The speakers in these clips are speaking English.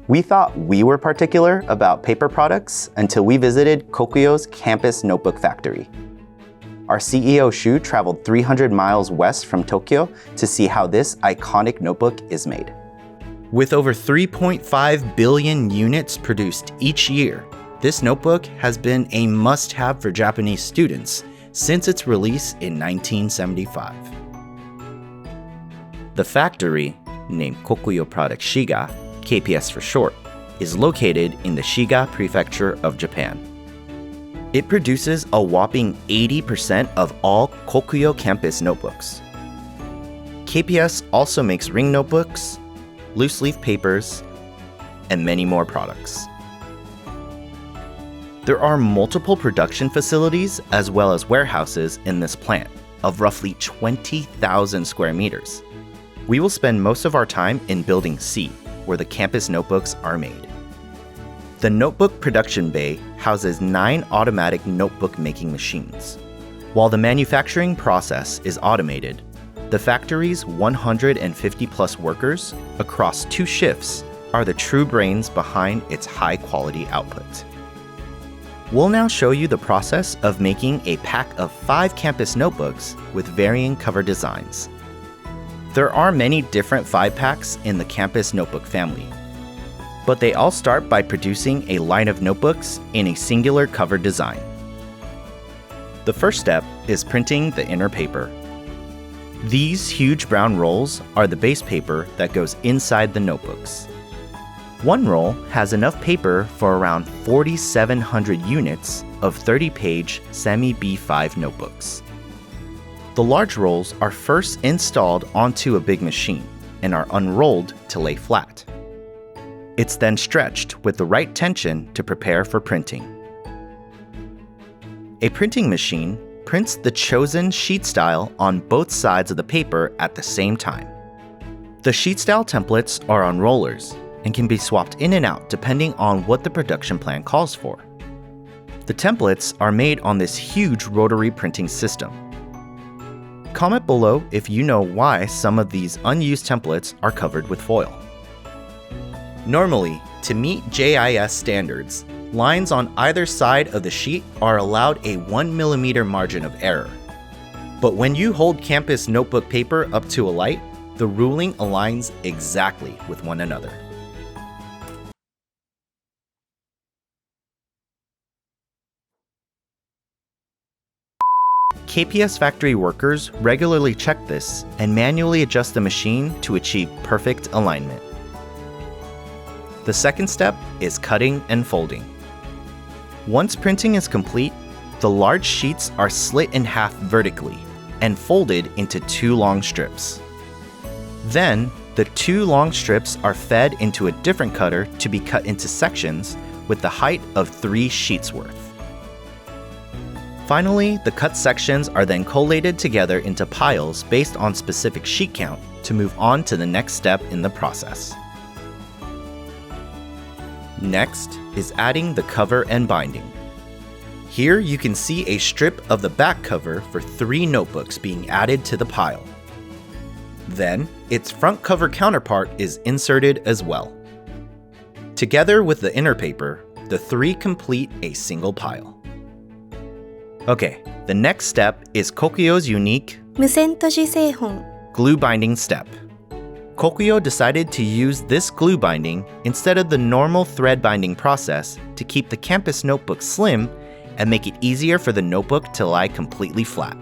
We thought we were particular about paper products until we visited Kokuyo's campus notebook factory. Our CEO Shu traveled 300 miles west from Tokyo to see how this iconic notebook is made. With over 3.5 billion units produced each year, this notebook has been a must-have for Japanese students since its release in 1975. The factory, named Kokuyo Product Shiga, KPS for short, is located in the Shiga prefecture of Japan. It produces a whopping 80% of all Kokuyo campus notebooks. KPS also makes ring notebooks, loose leaf papers, and many more products. There are multiple production facilities as well as warehouses in this plant of roughly 20,000 square meters. We will spend most of our time in Building C, where the campus notebooks are made. The notebook production bay houses 9 automatic notebook making machines. While the manufacturing process is automated, the factory's 150 plus workers across 2 shifts are the true brains behind its high quality output. We'll now show you the process of making a pack of 5 campus notebooks with varying cover designs. There are many different 5-packs in the campus notebook family, but they all start by producing a line of notebooks in a singular cover design. The first step is printing the inner paper. These huge brown rolls are the base paper that goes inside the notebooks. One roll has enough paper for around 4,700 units of 30-page semi-B5 notebooks. The large rolls are first installed onto a big machine and are unrolled to lay flat. It's then stretched with the right tension to prepare for printing. A printing machine prints the chosen sheet style on both sides of the paper at the same time. The sheet style templates are on rollers and can be swapped in and out depending on what the production plan calls for. The templates are made on this huge rotary printing system. Comment below if you know why some of these unused templates are covered with foil. Normally, to meet JIS standards, lines on either side of the sheet are allowed a 1 millimeter margin of error. But when you hold campus notebook paper up to a light, the ruling aligns exactly with one another. KPS factory workers regularly check this and manually adjust the machine to achieve perfect alignment. The second step is cutting and folding. Once printing is complete, the large sheets are slit in half vertically and folded into 2 long strips. Then, the 2 long strips are fed into a different cutter to be cut into sections with the height of 3 sheets worth. Finally, the cut sections are then collated together into piles based on specific sheet count to move on to the next step in the process. Next is adding the cover and binding. Here you can see a strip of the back cover for 3 notebooks being added to the pile. Then, its front cover counterpart is inserted as well. Together with the inner paper, the 3 complete a single pile. Okay, the next step is Kokuyo's unique 無線閉じ製本 glue binding step. Kokuyo decided to use this glue binding instead of the normal thread binding process to keep the campus notebook slim and make it easier for the notebook to lie completely flat.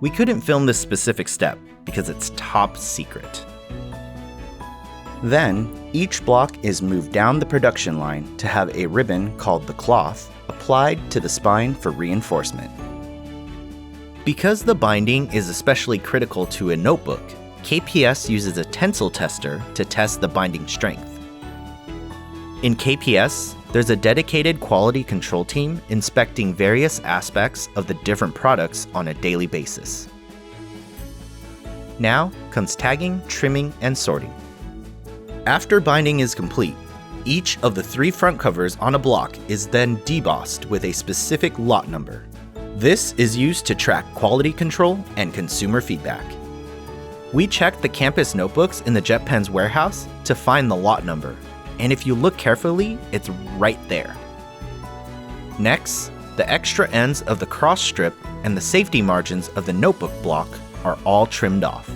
We couldn't film this specific step because it's top secret. Then, each block is moved down the production line to have a ribbon called the cloth applied to the spine for reinforcement. Because the binding is especially critical to a notebook, KPS uses a tensile tester to test the binding strength. In KPS, there's a dedicated quality control team inspecting various aspects of the different products on a daily basis. Now comes tagging, trimming, and sorting. After binding is complete, each of the 3 front covers on a block is then debossed with a specific lot number. This is used to track quality control and consumer feedback. We checked the campus notebooks in the JetPens warehouse to find the lot number, and if you look carefully, it's right there. Next, the extra ends of the cross strip and the safety margins of the notebook block are all trimmed off.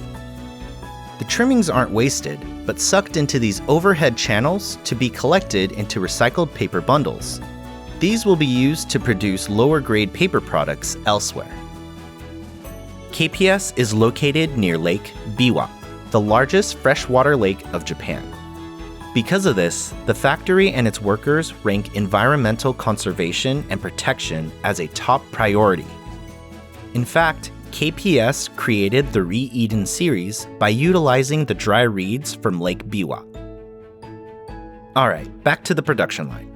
The trimmings aren't wasted, but sucked into these overhead channels to be collected into recycled paper bundles. These will be used to produce lower-grade paper products elsewhere. KPS is located near Lake Biwa, the largest freshwater lake of Japan. Because of this, the factory and its workers rank environmental conservation and protection as a top priority. In fact, KPS created the Re-Eden series by utilizing the dry reeds from Lake Biwa. Alright, back to the production line.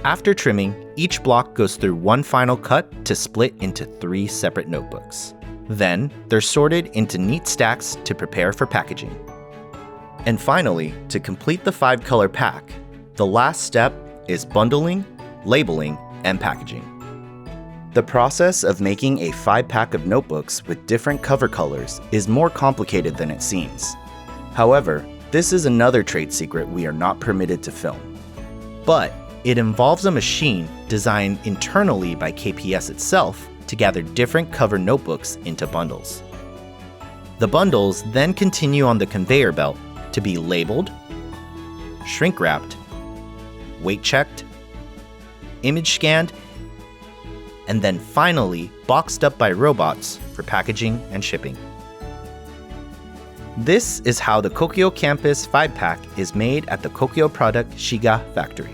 After trimming, each block goes through one final cut to split into 3 separate notebooks. Then, they're sorted into neat stacks to prepare for packaging. And finally, to complete the 5-color pack, the last step is bundling, labeling, and packaging. The process of making a 5-pack of notebooks with different cover colors is more complicated than it seems. However, this is another trade secret we are not permitted to film. But it involves a machine designed internally by KPS itself to gather different cover notebooks into bundles. The bundles then continue on the conveyor belt to be labeled, shrink wrapped, weight checked, image scanned, and then finally boxed up by robots for packaging and shipping. This is how the Kokuyo campus 5-pack is made at the Kokuyo product Shiga factory.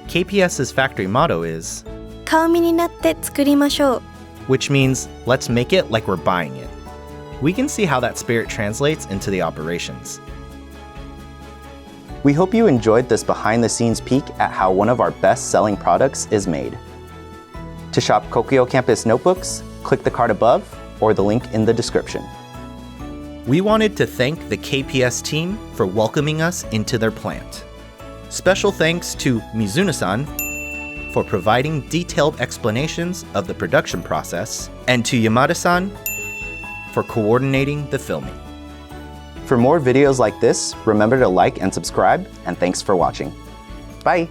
KPS's factory motto is 顔見になって作りましょう which means let's make it like we're buying it. We can see how that spirit translates into the operations. We hope you enjoyed this behind-the-scenes peek at how one of our best-selling products is made. To shop Kokuyo Campus notebooks, click the card above or the link in the description. We wanted to thank the KPS team for welcoming us into their plant. Special thanks to Mizuno-san for providing detailed explanations of the production process, and to Yamada-san for coordinating the filming. For more videos like this, remember to like and subscribe, and thanks for watching. Bye!